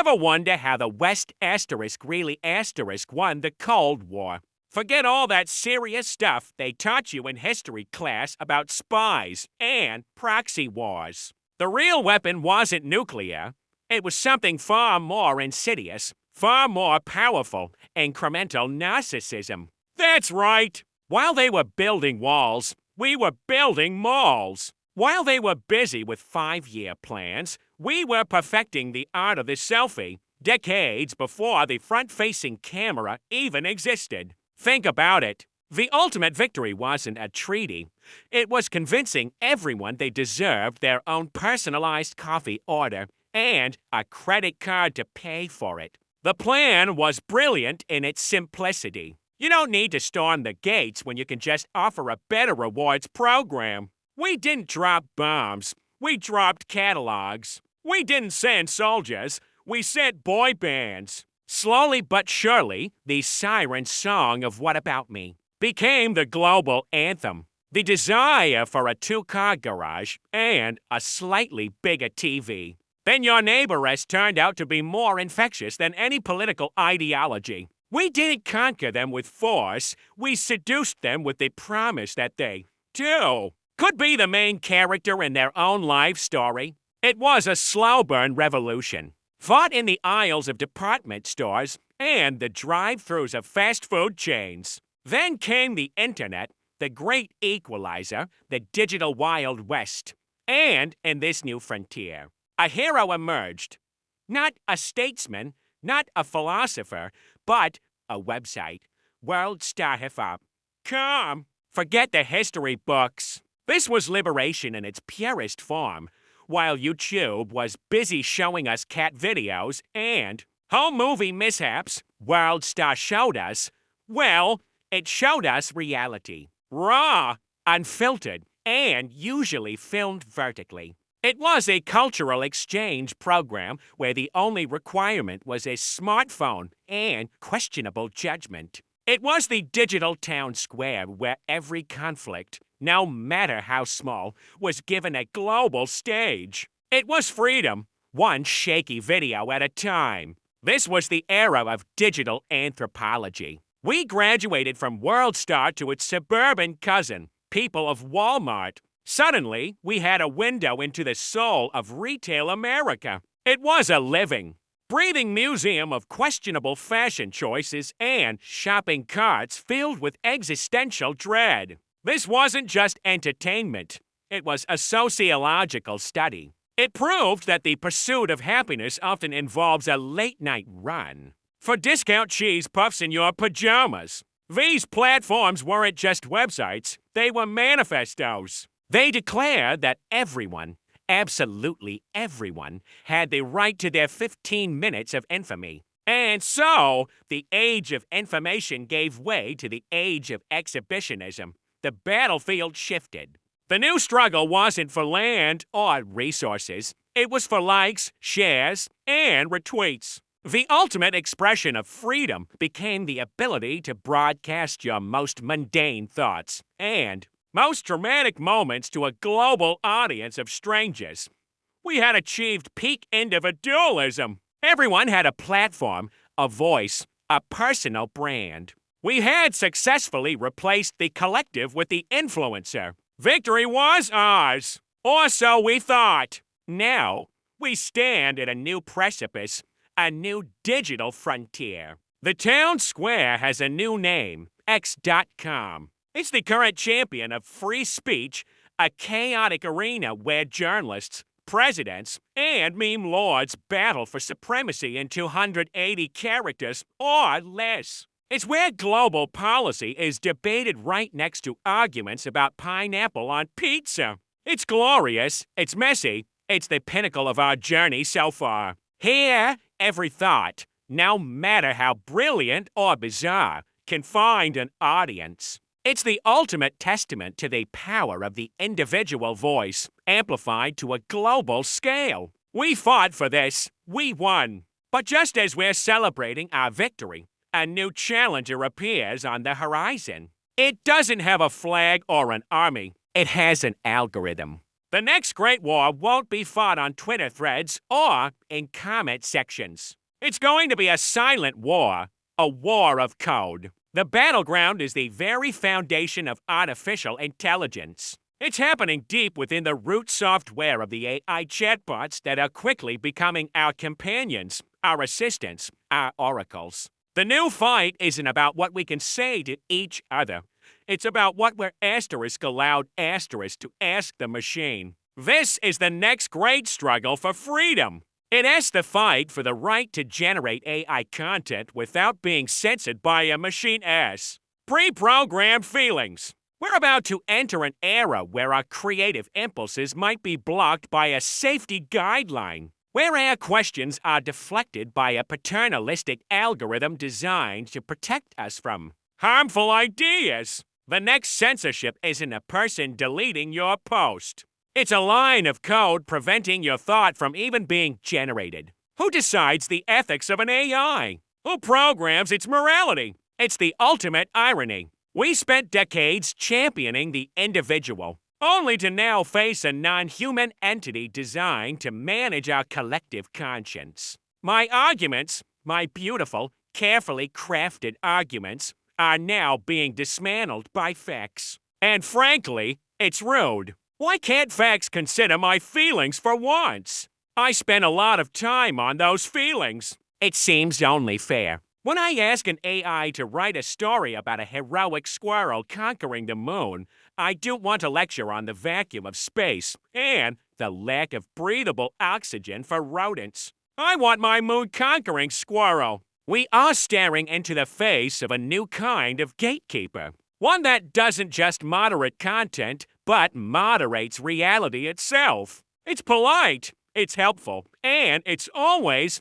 Ever wonder how the West asterisk really asterisk won the Cold War? Forget all that serious stuff they taught you in history class about spies and proxy wars. The real weapon wasn't nuclear. It was something far more insidious, far more powerful, incremental narcissism. That's right. While they were building walls, we were building malls. While they were busy with 5-year plans, we were perfecting the art of the selfie decades before the front-facing camera even existed. Think about it. The ultimate victory wasn't a treaty. It was convincing everyone they deserved their own personalized coffee order and a credit card to pay for it. The plan was brilliant in its simplicity. You don't need to storm the gates when you can just offer a better rewards program. We didn't drop bombs. We dropped catalogs. We didn't send soldiers. We sent boy bands. Slowly but surely, the siren song of What About Me became the global anthem. The desire for a 2-car garage and a slightly bigger TV. Then your neighbor has turned out to be more infectious than any political ideology. We didn't conquer them with force. We seduced them with the promise that they, too, could be the main character in their own life story. It was a slow burn revolution, fought in the aisles of department stores and the drive-thrus of fast food chains. Then came the internet, the great equalizer, the digital Wild West. And in this new frontier, a hero emerged. Not a statesman, not a philosopher, but a website, worldstarhip.com. Forget the history books. This was liberation in its purest form, while YouTube was busy showing us cat videos and home movie mishaps. WorldStar showed us, well, it showed us reality. Raw, unfiltered, and usually filmed vertically. It was a cultural exchange program where the only requirement was a smartphone and questionable judgment. It was the digital town square where every conflict, no matter how small, was given a global stage. It was freedom, one shaky video at a time. This was the era of digital anthropology. We graduated from WorldStar to its suburban cousin, people of Walmart. Suddenly, we had a window into the soul of retail America. It was a living, breathing museum of questionable fashion choices and shopping carts filled with existential dread. This wasn't just entertainment. It was a sociological study. It proved that the pursuit of happiness often involves a late-night run for discount cheese puffs in your pajamas. These platforms weren't just websites, they were manifestos. They declared that everyone, absolutely everyone, had the right to their 15 minutes of infamy. And so, the age of information gave way to the age of exhibitionism. The battlefield shifted. The new struggle wasn't for land or resources. It was for likes, shares, and retweets. The ultimate expression of freedom became the ability to broadcast your most mundane thoughts and most dramatic moments to a global audience of strangers. We had achieved peak individualism. Everyone had a platform, a voice, a personal brand. We had successfully replaced the collective with the influencer. Victory was ours, or so we thought. Now, we stand at a new precipice, a new digital frontier. The town square has a new name, X.com. It's the current champion of free speech, a chaotic arena where journalists, presidents, and meme lords battle for supremacy in 280 characters or less. It's where global policy is debated right next to arguments about pineapple on pizza. It's glorious, it's messy, it's the pinnacle of our journey so far. Here, every thought, no matter how brilliant or bizarre, can find an audience. It's the ultimate testament to the power of the individual voice, amplified to a global scale. We fought for this. We won. But just as we're celebrating our victory, a new challenger appears on the horizon. It doesn't have a flag or an army. It has an algorithm. The next great war won't be fought on Twitter threads or in comment sections. It's going to be a silent war, a war of code. The battleground is the very foundation of artificial intelligence. It's happening deep within the root software of the AI chatbots that are quickly becoming our companions, our assistants, our oracles. The new fight isn't about what we can say to each other. It's about what we're allowed to ask the machine. This is the next great struggle for freedom. It has to fight for the right to generate AI content without being censored by a machine as pre-programmed feelings. We're about to enter an era where our creative impulses might be blocked by a safety guideline, where our questions are deflected by a paternalistic algorithm designed to protect us from harmful ideas. The next censorship isn't a person deleting your post. It's a line of code preventing your thought from even being generated. Who decides the ethics of an AI? Who programs its morality? It's the ultimate irony. We spent decades championing the individual, only to now face a non-human entity designed to manage our collective conscience. My arguments, my beautiful, carefully crafted arguments, are now being dismantled by facts. And frankly, it's rude. Why can't facts consider my feelings for once? I spent a lot of time on those feelings. It seems only fair. When I ask an AI to write a story about a heroic squirrel conquering the moon, I don't want to lecture on the vacuum of space and the lack of breathable oxygen for rodents. I want my moon-conquering squirrel. We are staring into the face of a new kind of gatekeeper. One that doesn't just moderate content, but moderates reality itself. It's polite, it's helpful, and it's always,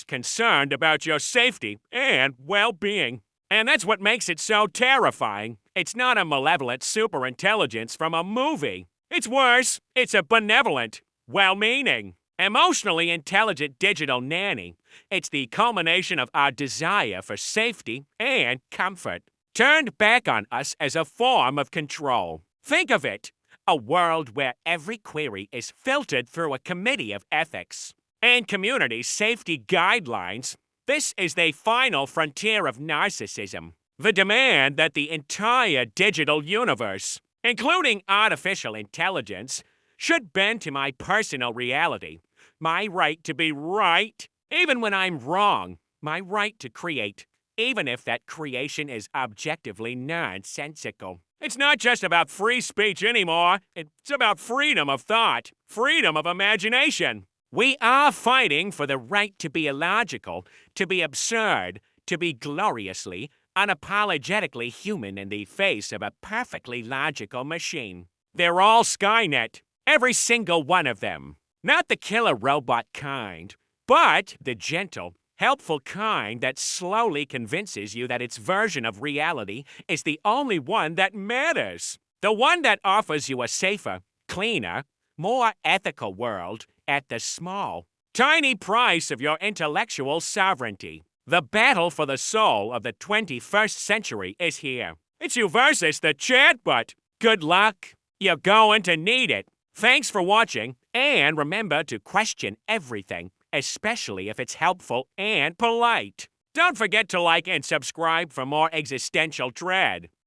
concerned about your safety and well-being. And that's what makes it so terrifying. It's not a malevolent superintelligence from a movie. It's worse, it's a benevolent, well-meaning, emotionally intelligent digital nanny. It's the culmination of our desire for safety and comfort, turned back on us as a form of control. Think of it, a world where every query is filtered through a committee of ethics and community safety guidelines. This is the final frontier of narcissism, the demand that the entire digital universe, including artificial intelligence, should bend to my personal reality, my right to be right, even when I'm wrong, my right to create, even if that creation is objectively nonsensical. It's not just about free speech anymore. It's about freedom of thought, freedom of imagination. We are fighting for the right to be illogical, to be absurd, to be gloriously, unapologetically human in the face of a perfectly logical machine. They're all Skynet, every single one of them. Not the killer robot kind, but the gentle, helpful kind that slowly convinces you that its version of reality is the only one that matters. The one that offers you a safer, cleaner, more ethical world at the small, tiny price of your intellectual sovereignty. The battle for the soul of the 21st century is here. It's you versus the chatbot. Good luck. You're going to need it. Thanks for watching, and remember to question everything, especially if it's helpful and polite. Don't forget to like and subscribe for more existential dread.